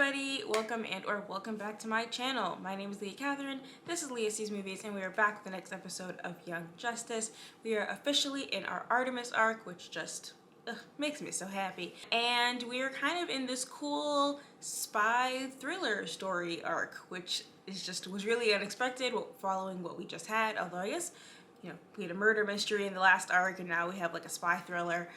everybody, welcome back to my channel. My name is Leah Catherine, this is Leah Sees Movies, and we are back with the next episode of Young Justice. We are officially in our Artemis arc, which just makes me so happy. And we are kind of in this cool spy thriller story arc, which was really unexpected following what we just had, although I guess, you know, we had a murder mystery in the last arc and now we have like a spy thriller.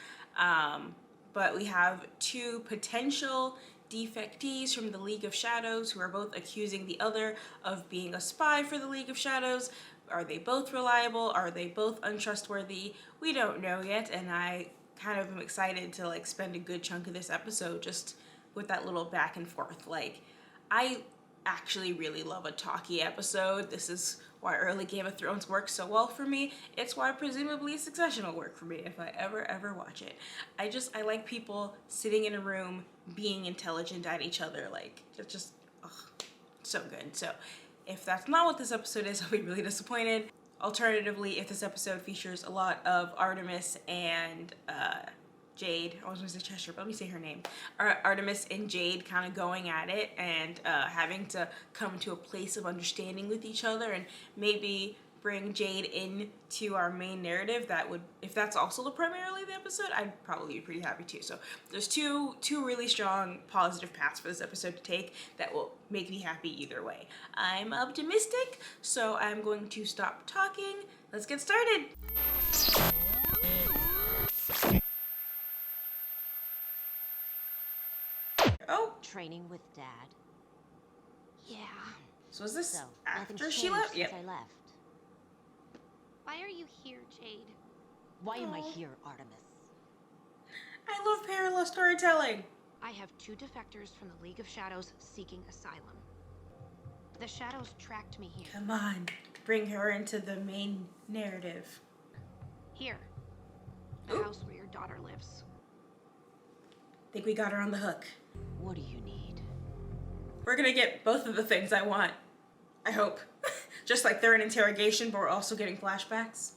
But we have two potential defectees from the League of Shadows who are both accusing the other of being a spy for the League of Shadows. Are they both reliable? Are they both untrustworthy? We don't know yet, and I kind of am excited to like spend a good chunk of this episode just with that little back and forth. Like, I actually really love a talky episode. This is why early Game of Thrones works so well for me. It's why presumably Succession will work for me if I ever watch it. I like people sitting in a room being intelligent at each other. Like, it's just so good. So if that's not what this episode is, I'll be really disappointed. Alternatively, if this episode features a lot of Artemis and Jade, I was gonna say Cheshire, but let me say her name. Artemis and Jade kind of going at it and having to come to a place of understanding with each other, and maybe bring Jade into our main narrative. That would, if that's also primarily the episode, I'd probably be pretty happy too. So there's two really strong positive paths for this episode to take that will make me happy either way. I'm optimistic, so I'm going to stop talking. Let's get started. Oh, Training with Dad. Yeah. so is this after nothing's she changed left? since Yep. I left. Why are you here, Jade? Why am I here, Artemis? I love parallel storytelling. I have two defectors from the League of Shadows seeking asylum. The Shadows tracked me here. Come on, bring her into the main narrative. Here. The Ooh. house where your daughter lives. Think we got her on the hook. What do you need? We're gonna get both of the things I want. I hope. Just like they're in interrogation, but we're also getting flashbacks.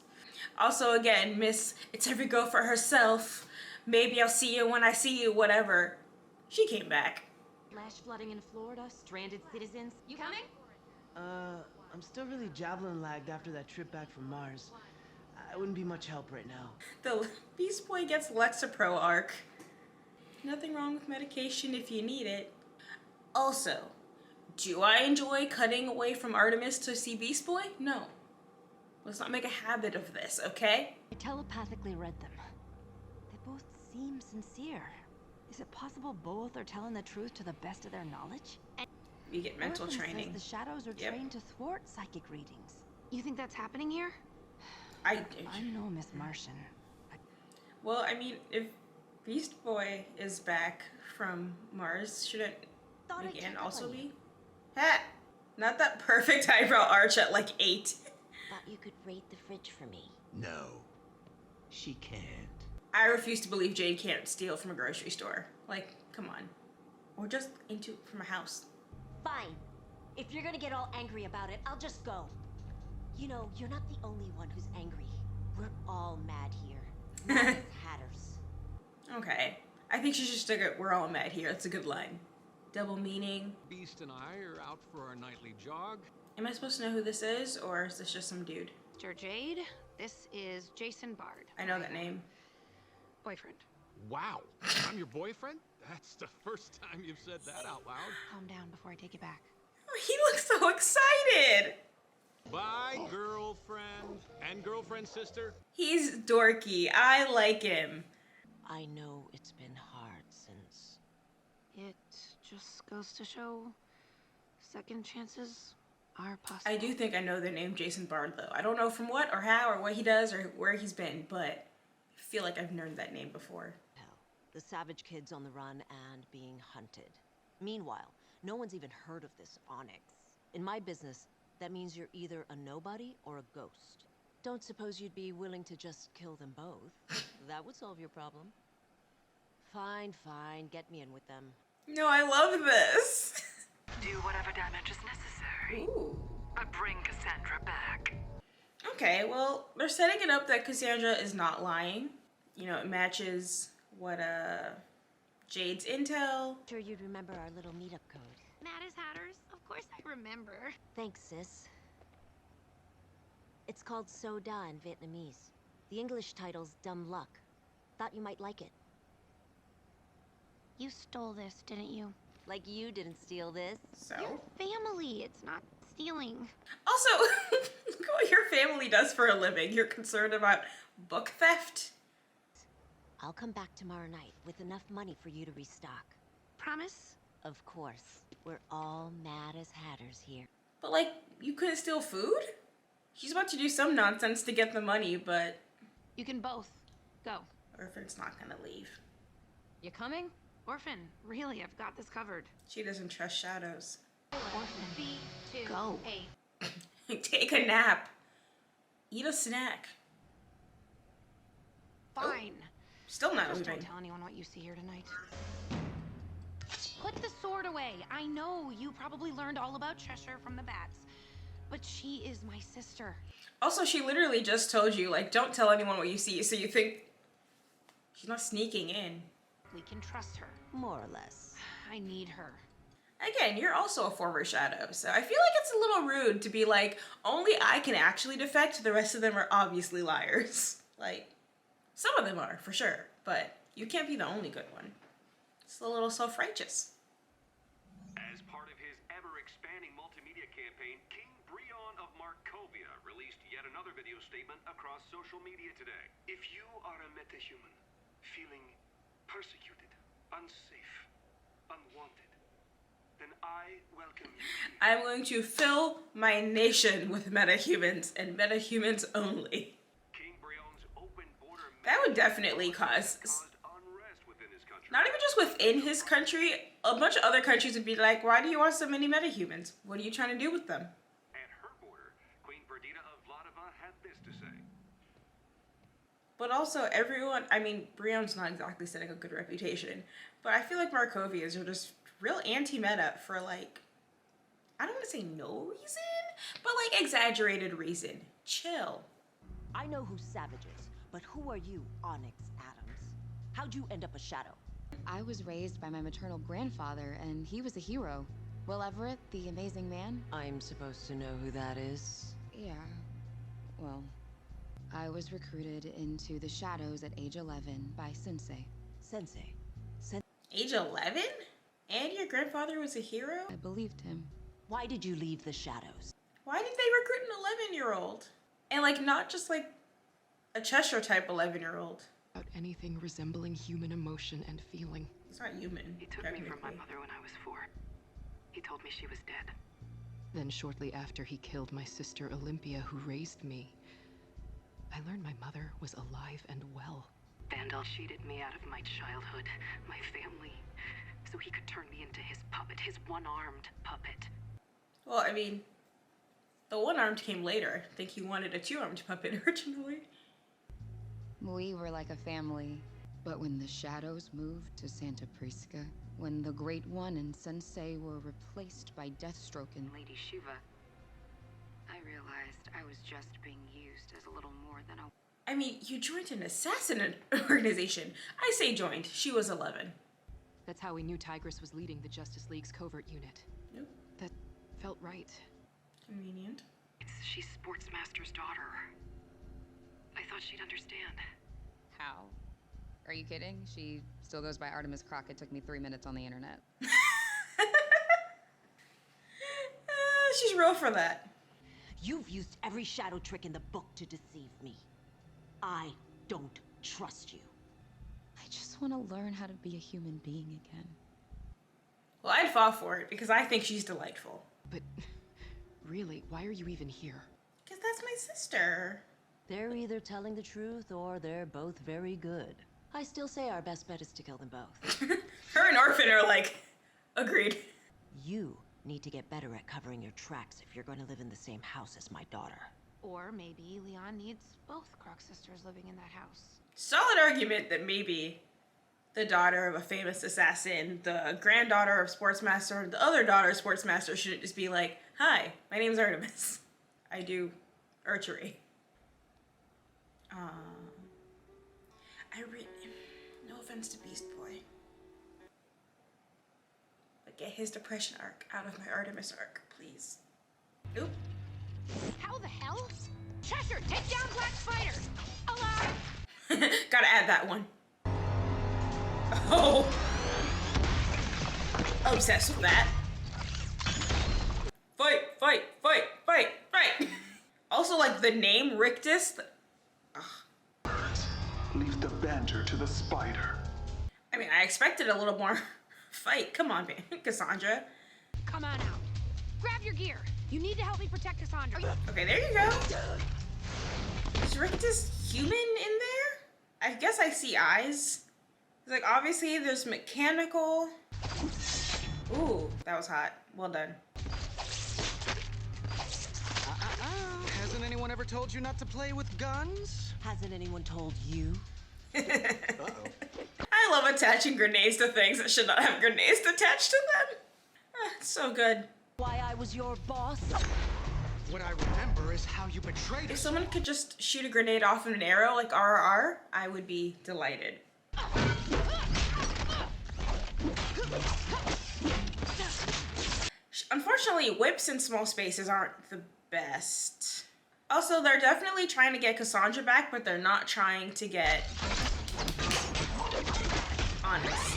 Also, again, Miss It's Every Girl for Herself. Maybe I'll see you when I see you, whatever. She came back. Flash flooding in Florida, stranded citizens. You coming? I'm still really javelin lagged after that trip back from Mars. I wouldn't be much help right now. The Beast Boy gets Lexapro arc. Nothing wrong with medication if you need it. Also, do I enjoy cutting away from Artemis to see Beast Boy? No. Let's not make a habit of this, okay? I telepathically read them. They both seem sincere. Is it possible both are telling the truth to the best of their knowledge? You get mental Orphan training. says the Shadows are Yep. trained to thwart psychic readings. You think that's happening here? I'm no Miss Martian. Well, I mean, if Beast Boy is back from Mars, shouldn't Thought I'd McGann check up also on you. be? Ha! Not that perfect eyebrow arch at like 8. Thought you could rate the fridge for me. No, she can't. I refuse to believe Jade can't steal from a grocery store. Like, come on. Or just from a house. Fine. If you're gonna get all angry about it, I'll just go. You know, you're not the only one who's angry. We're all mad here. Mad as hatters. Okay. I think she should stick it, we're all mad here. That's a good line. Double meaning. Beast and I are out for our nightly jog. Am I supposed to know who this is, or is this just some dude? Mr. Jade, this is Jason Bard. I know that name. Boyfriend. Wow, I'm your boyfriend? That's the first time you've said that out loud. Calm down before I take you back. He looks so excited! Bye, girlfriend. And girlfriend sister. He's dorky. I like him. I know it's been hard since... It just goes to show second chances are possible. I do think I know the name Jason Bard, though. I don't know from what or how or what he does or where he's been, but I feel like I've known that name before. Hell, the savage kid's on the run and being hunted. Meanwhile, no one's even heard of this Onyx. In my business, that means you're either a nobody or a ghost. Don't suppose you'd be willing to just kill them both? That would solve your problem. Fine, fine, get me in with them. No, I love this. Do whatever damage is necessary. Ooh. But bring Cassandra back. Okay, well, they're setting it up that Cassandra is not lying. You know, it matches what Jade's intel. Sure you'd remember our little meetup code. Mad as Hatters? Of course I remember. Thanks, sis. It's called Soda in Vietnamese. The English title's Dumb Luck. Thought you might like it. You stole this, didn't you? Like you didn't steal this. So. Your family. It's not stealing. Also, look at what your family does for a living. You're concerned about book theft? I'll come back tomorrow night with enough money for you to restock. Promise? Of course. We're all mad as hatters here. But like, you couldn't steal food? She's about to do some nonsense to get the money, but You can both. Go. Orphan's not gonna leave. You coming? Orphan, really, I've got this covered. She doesn't trust shadows. Orphan. B2. Go. 8. Take a nap. Eat a snack. Fine. Still not Just leaving. don't tell anyone what you see here tonight. Put the sword away. I know you probably learned all about Cheshire from the bats, but she is my sister. Also, she literally just told you, like, don't tell anyone what you see, so you think she's not sneaking in. We can trust her. More or less. I need her. Again, you're also a former shadow, so I feel like it's a little rude to be like, only I can actually defect, the rest of them are obviously liars. Like, some of them are, for sure, but you can't be the only good one. It's a little self-righteous. As part of his ever-expanding multimedia campaign, King Breon of Markovia released yet another video statement across social media today. If you are a metahuman, feeling persecuted, unsafe, unwanted, then I welcome you here. I'm going to fill my nation with metahumans, and metahumans only. King Breon's open border That would definitely cause, unrest within his country. not even just within his country, a bunch of other countries would be like, why do you want so many metahumans? What are you trying to do with them? At her border, Queen Perdita of Vladova had this to say. But also, everyone, I mean, Brion's not exactly setting a good reputation, but I feel like Markovias are just real anti-meta for, like, I don't want to say no reason, but, like, exaggerated reason. Chill. I know who Savage is, but who are you, Onyx Adams? How'd you end up a shadow? I was raised by my maternal grandfather, and he was a hero. Will Everett, the amazing man? I'm supposed to know who that is. Yeah. Well, I was recruited into the shadows at age 11 by Sensei. Sensei. Age 11? And your grandfather was a hero? I believed him. Why did you leave the shadows? Why did they recruit an 11-year-old? And, like, not just, like, a Cheshire-type 11-year-old. About anything resembling human emotion and feeling. He's not human, He took me from my technically. mother when I was 4. He told me she was dead. Then shortly after he killed my sister Olympia, who raised me, I learned my mother was alive and well. Vandal cheated me out of my childhood, my family, so he could turn me into his puppet, his one-armed puppet. Well, I mean, the one-armed came later. I think he wanted a two-armed puppet originally. We were like a family. But when the shadows moved to Santa Prisca, when the Great One and Sensei were replaced by Deathstroke and Lady Shiva, I realized I was just being used as a little more than a... I mean, you joined an assassin organization. I say joined. She was 11. That's how we knew Tigress was leading the Justice League's covert unit. Nope. That felt right. Convenient. She's Sportsmaster's daughter. I thought she'd understand. How? Are you kidding? She still goes by Artemis Crockett. Took me 3 minutes on the internet. She's real for that. You've used every shadow trick in the book to deceive me. I don't trust you. I just want to learn how to be a human being again. Well, I'd fall for it because I think she's delightful. But really, why are you even here? Because that's my sister. They're either telling the truth or they're both very good. I still say our best bet is to kill them both. Her and Orphan are like, agreed. You need to get better at covering your tracks if you're going to live in the same house as my daughter. Or maybe Leon needs both Croc sisters living in that house. Solid argument that maybe the daughter of a famous assassin, the granddaughter of Sportsmaster, the other daughter of Sportsmaster shouldn't just be like, hi, my name's Artemis. I do archery. No offense to Beast Boy. get his depression arc out of my Artemis arc, please. Oop. How the hell? Cheshire, take down Black Spider! Alive! Gotta add that one. Oh. Obsessed with that. Fight, fight, fight, fight, fight. Also, like, the name Rictus. Leave the banter to the spider. I mean, I expected a little more fight. Come on, man. Cassandra. Come on out. Grab your gear. You need to help me protect Cassandra. Okay, there you go. Is Rictus human in there? I guess I see eyes. It's like, obviously, there's mechanical. Ooh, that was hot. Well done. Hasn't anyone ever told you not to play with guns? Hasn't anyone told you? Uh-oh. I love attaching grenades to things that should not have grenades attached to them. It's so good. Why I was your boss? What I remember is how you betrayed If us. someone could just shoot a grenade off of an arrow like RRR, I would be delighted. Unfortunately, whips in small spaces aren't the best. Also, they're definitely trying to get Cassandra back, but they're not trying to get Onyx.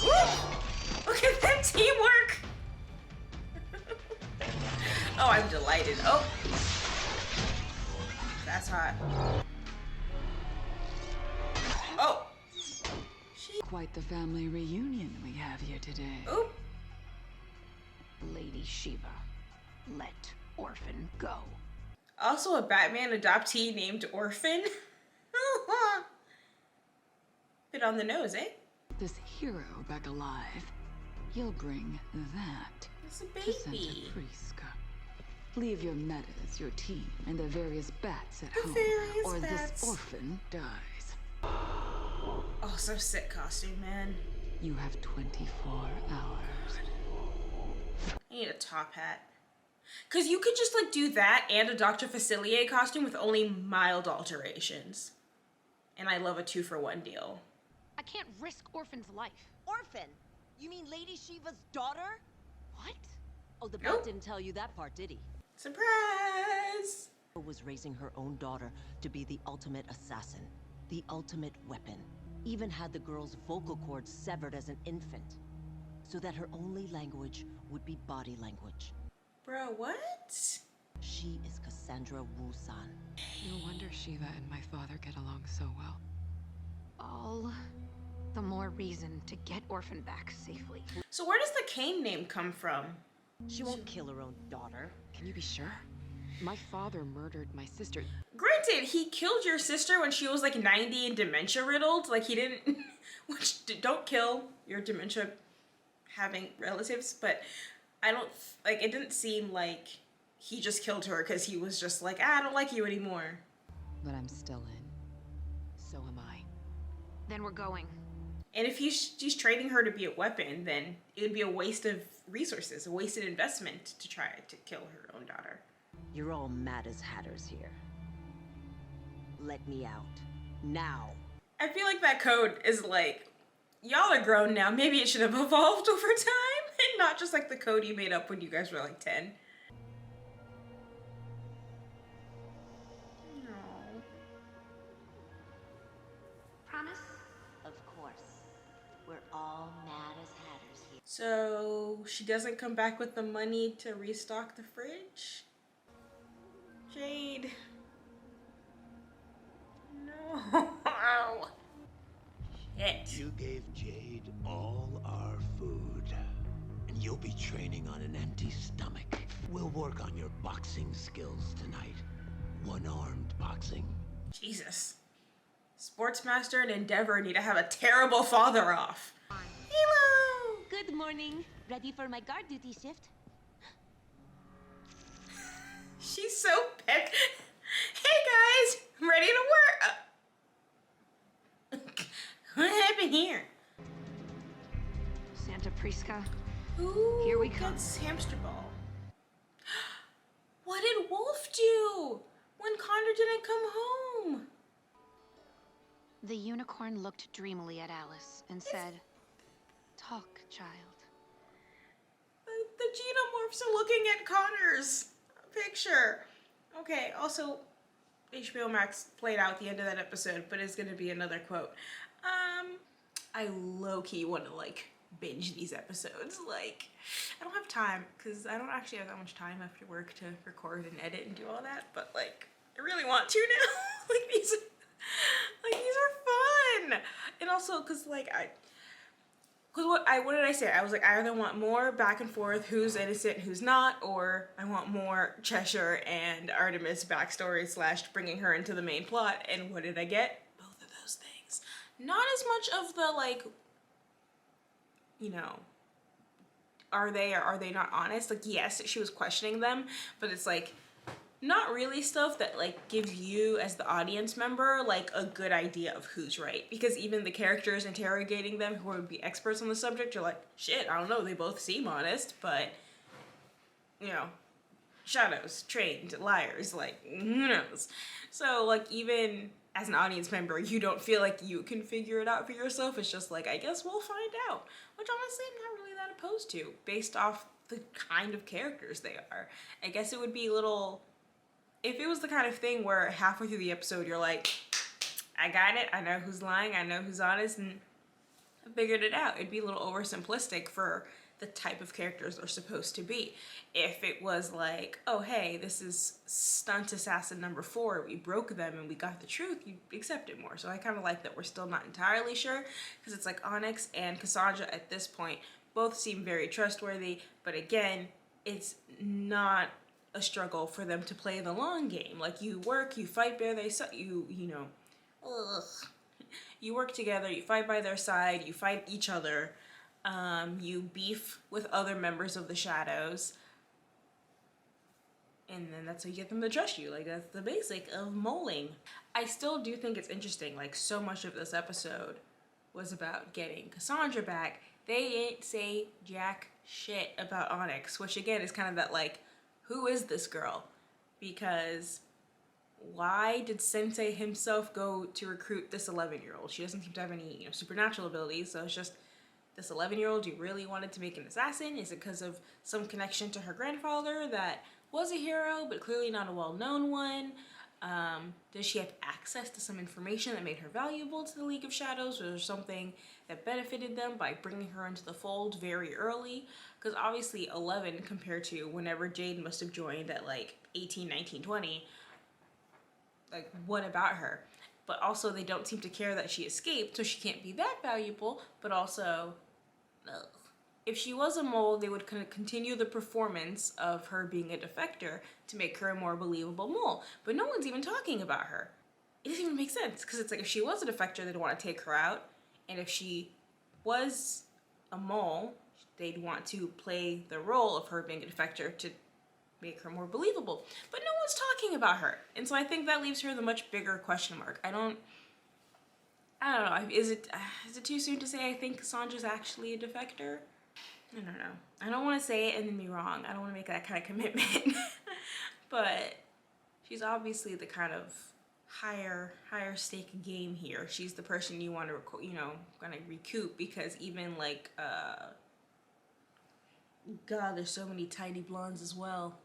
Woo! Look at that teamwork! Oh, I'm delighted. Oh! That's hot. Oh! Quite the family reunion we have here today. Oh! Lady Shiva, let Orphan go. Also a Batman adoptee named Orphan? Bit on the nose, eh? This hero back alive. You'll bring that It's a to Santa baby. Prisca. Leave your metas, your team, and the various bats at The home, various or bats. this orphan dies. Oh, so sick costume, man. You have 24 hours. I need a top hat. Cause you could just like do that and a Dr. Facilier costume with only mild alterations. And I love a 2-for-1 deal. I can't risk Orphan's life. Orphan? You mean Lady Shiva's daughter? What? Oh, the Nope. bat didn't tell you that part, did he? Surprise! Was raising her own daughter to be the ultimate assassin, the ultimate weapon. Even had the girl's vocal cords severed as an infant, so that her only language would be body language. Bro, what? She is Cassandra Wu-san. No wonder Shiva and my father get along so well. All the more reason to get Orphan back safely. So where does the Kane name come from? She won't kill her own daughter. Can you be sure? My father murdered my sister. Granted, he killed your sister when she was like 90 and dementia riddled. Like he didn't, which don't kill your dementia having relatives, but I don't, like it didn't seem like he just killed her because he was just like, I don't like you anymore. But I'm still in. So am I. Then we're going. And if he's trading her to be a weapon, then it would be a waste of resources, a wasted investment to try to kill her own daughter. You're all mad as hatters here. Let me out. Now. I feel like that code is like, y'all are grown now. Maybe it should have evolved over time and not just like the code you made up when you guys were like 10. No. Promise? Of course. We're all mad as hatters here. So she doesn't come back with the money to restock the fridge? Jade. No. Shit. You gave Jade all our food. And you'll be training on an empty stomach. We'll work on your boxing skills tonight. One-armed boxing. Jesus. Sportsmaster and Endeavor need to have a terrible father off. Hello! Good morning. Ready for my guard duty shift? She's so peck. Hey guys, I'm ready to work. What happened here? Santa Prisca. Ooh, Here we come. That's hamster ball. What did Wolf do when Connor didn't come home? The unicorn looked dreamily at Alice and said, "Talk, child." I'm still looking at Connor's picture. Okay, also, HBO Max played out the end of that episode, but it's gonna be another quote. I low-key want to, like, binge these episodes. Like, I don't have time, because I don't actually have that much time after work to record and edit and do all that, but, like, I really want to now. these are fun! And also, because, like, what did I say? I was like, I either want more back and forth, who's innocent, who's not, or I want more Cheshire and Artemis backstory / bringing her into the main plot. And what did I get? Both of those things. Not as much of the, like, you know, are they or are they not honest? Like, yes, she was questioning them, but it's like, not really stuff that, like, gives you as the audience member, like, a good idea of who's right. Because even the characters interrogating them who would be experts on the subject are like, shit, I don't know, they both seem honest, but, you know, shadows, trained, liars, like, who knows? So, like, even as an audience member, you don't feel like you can figure it out for yourself. It's just like, I guess we'll find out. Which, honestly, I'm not really that opposed to, based off the kind of characters they are. I guess it would be a little... If it was the kind of thing where halfway through the episode you're like, I got it, I know who's lying, I know who's honest, and I figured it out. It'd be a little oversimplistic for the type of characters they're supposed to be. If it was like, oh hey, this is stunt assassin number 4, we broke them and we got the truth, you'd accept it more. So I kind of like that we're still not entirely sure, because it's like Onyx and Cassandra at this point both seem very trustworthy, but again, it's not a struggle for them to play the long game. Like, you work, you fight by their side, you know, you work together, you fight by their side, you fight each other, you beef with other members of the Shadows, and then that's how you get them to trust you. Like, that's the basic of moling. I still do think it's interesting, like, so much of this episode was about getting Cassandra back. They didn't say jack shit about Onyx, which again is kind of that, like, who is this girl? Because why did Sensei himself go to recruit this 11-year-old? She doesn't seem to have any, you know, supernatural abilities, so it's just this 11-year-old you really wanted to make an assassin? Is it because of some connection to her grandfather that was a hero, but clearly not a well-known one? Does she have access to some information that made her valuable to the League of Shadows? Or was there something that benefited them by bringing her into the fold very early? Because obviously 11 compared to whenever Jade must have joined at like 18, 19, 20, like, what about her? But also they don't seem to care that she escaped, so she can't be that valuable, but also, ugh. If she was a mole, they would continue the performance of her being a defector to make her a more believable mole. But no one's even talking about her. It doesn't even make sense, because it's like, if she was a defector, they'd want to take her out. And if she was a mole, they'd want to play the role of her being a defector to make her more believable. But no one's talking about her. And so I think that leaves her the much bigger question mark. I don't know. Is it too soon to say I think Cassandra's actually a defector? I don't know. I don't want to say it and then be wrong. I don't want to make that kind of commitment. But she's obviously the kind of higher stake game here. She's the person you want to, you know, gonna recoup, because even like, God, there's so many tiny blondes as well.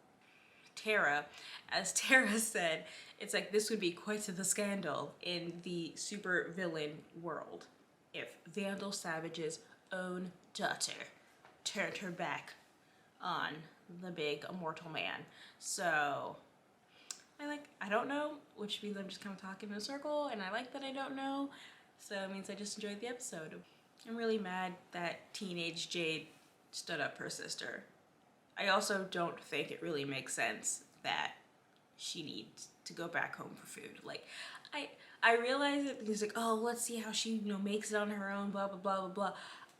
Tara, as Tara said, it's like this would be quite the scandal in the super villain world if Vandal Savage's own daughter turned her back on the big immortal man. So I don't know, which means I'm just kind of talking in a circle, and I like that I don't know, so it means I just enjoyed the episode. I'm really mad that teenage Jade stood up for her sister. I also don't think it really makes sense that she needs to go back home for food. Like, I realize that he's like, oh, let's see how she, you know, makes it on her own, blah, blah, blah, blah, blah.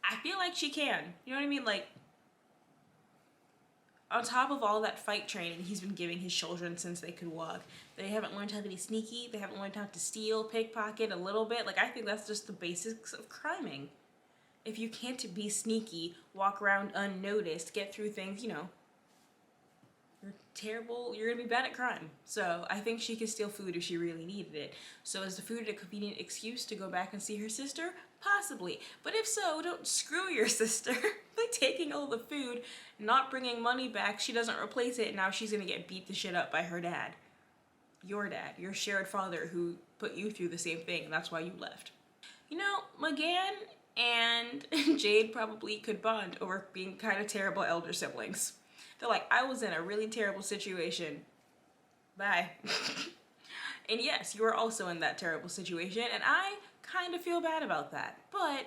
I feel like she can. You know what I mean? Like, on top of all that fight training he's been giving his children since they could walk, they haven't learned how to be sneaky, they haven't learned how to steal, pickpocket a little bit. Like, I think that's just the basics of criming. If you can't be sneaky, walk around unnoticed, get through things, you know, you're terrible, you're gonna be bad at crime. So I think she could steal food if she really needed it. So is the food a convenient excuse to go back and see her sister? Possibly. But if so, don't screw your sister by taking all the food, not bringing money back. She doesn't replace it, and now she's gonna get beat the shit up by her dad. Your dad, your shared father who put you through the same thing, and that's why you left. You know, McGann and Jade probably could bond over being kind of terrible elder siblings. They're like, I was in a really terrible situation. Bye. And yes, you are also in that terrible situation, and I kind of feel bad about that. But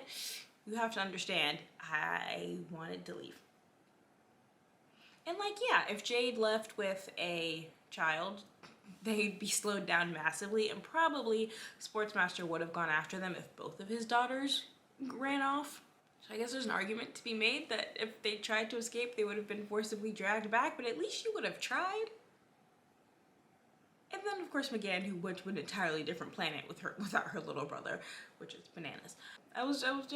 you have to understand, I wanted to leave. And like, yeah, if Jade left with a child, they'd be slowed down massively, and probably Sportsmaster would have gone after them if both of his daughters ran off. So I guess there's an argument to be made that if they tried to escape, they would have been forcibly dragged back, but at least you would have tried. And then, of course, McGann, who went to an entirely different planet without her little brother, which is bananas. I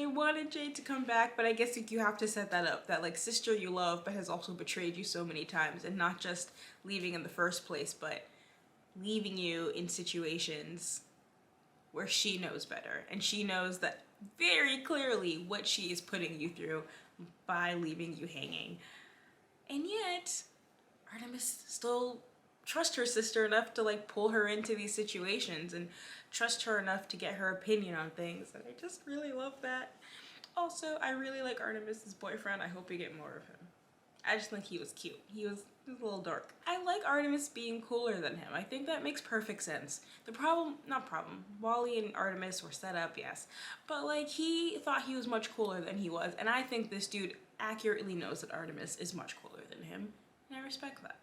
wanted Jade to come back, but I guess you have to set that up, that like sister you love, but has also betrayed you so many times, and not just leaving in the first place, but leaving you in situations where she knows better, and she knows that very clearly what she is putting you through by leaving you hanging. And yet, Artemis still trust her sister enough to like pull her into these situations and trust her enough to get her opinion on things, and I just really love that. Also, I really like Artemis's boyfriend. I hope we get more of him. I just think he was cute. He was a little dark. I like Artemis being cooler than him. I think that makes perfect sense. Wally and Artemis were set up, yes, but like he thought he was much cooler than he was, and I think this dude accurately knows that Artemis is much cooler than him, and I respect that.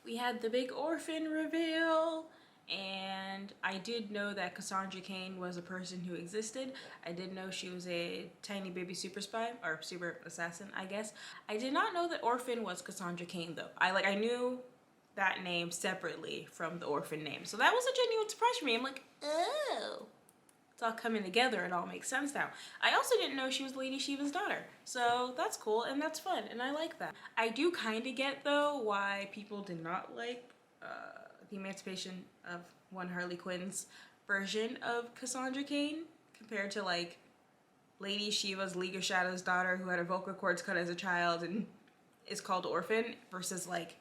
We had the big orphan reveal, and I did know that Cassandra Cain was a person who existed. I did know she was a tiny baby super spy, or super assassin, I guess. I did not know that Orphan was Cassandra Cain, though. I knew that name separately from the Orphan name, so that was a genuine surprise for me. I'm like, oh. It's all coming together, it all makes sense now. I also didn't know she was Lady Shiva's daughter, so that's cool and that's fun, and I like that. I do kind of get, though, why people did not like the Emancipation of One Harley Quinn's version of Cassandra Cain compared to like Lady Shiva's League of Shadows daughter who had her vocal cords cut as a child and is called Orphan, versus like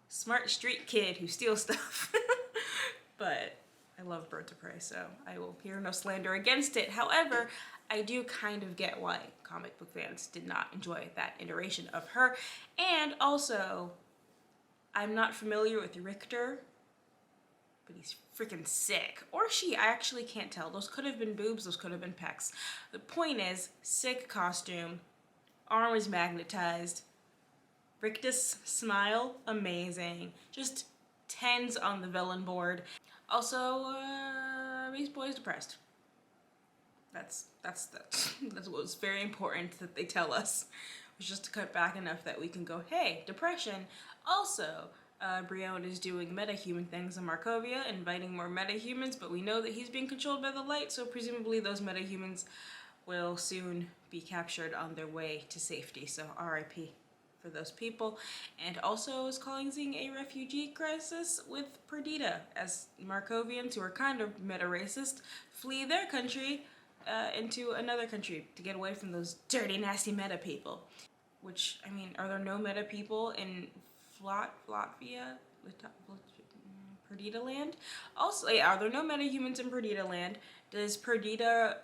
smart street kid who steals stuff. But I love Birds of Prey, so I will hear no slander against it. However, I do kind of get why comic book fans did not enjoy that iteration of her. And also, I'm not familiar with Richter, but he's freaking sick. Or she, I actually can't tell. Those could have been boobs, those could have been pecs. The point is, sick costume, arm is magnetized, Rictus smile, amazing. Just 10s on the villain board. Also, Beast Boy is depressed. That's what was very important that they tell us. Was just to cut back enough that we can go, hey, depression. Also, Brion is doing metahuman things in Markovia, inviting more metahumans, but we know that he's being controlled by the light, so presumably those metahumans will soon be captured on their way to safety, so RIP for those people. And also is causing a refugee crisis with Perdita, as Markovians, who are kind of meta-racist, flee their country into another country to get away from those dirty, nasty meta people. Which, I mean, are there no meta people in Latvia? Perdita land? Also, yeah, are there no metahumans in Perdita land? Does Perdita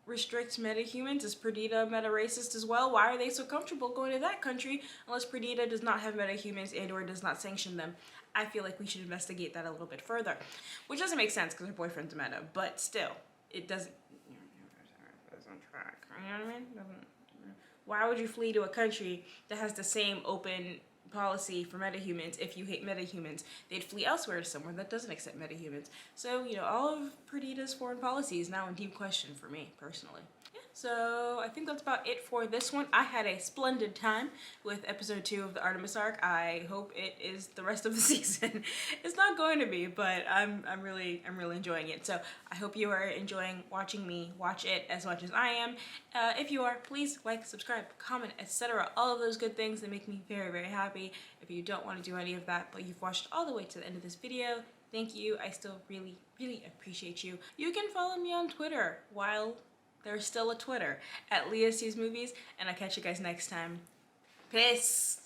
restrict metahumans? Is Perdita meta-racist as well? Why are they so comfortable going to that country unless Perdita does not have metahumans and or does not sanction them? I feel like we should investigate that a little bit further. Which doesn't make sense because her boyfriend's a meta, but still, it doesn't track. You know what I mean? Why would you flee to a country that has the same open policy for metahumans if you hate metahumans? They'd flee elsewhere to somewhere that doesn't accept metahumans. So, you know, all of Perdita's foreign policy is now in deep question for me, personally. Yeah, so I think that's about it for this one. I had a splendid time with episode 2 of the Artemis arc. I hope it is the rest of the season. It's not going to be, but I'm really enjoying it. So I hope you are enjoying watching me watch it as much as I am. If you are, please like, subscribe, comment, etc. All of those good things that make me very happy. If you don't want to do any of that, but you've watched all the way to the end of this video, thank you. I still really appreciate you. You can follow me on Twitter while there's still a Twitter at Leah Sees Movies, and I'll catch you guys next time. Peace.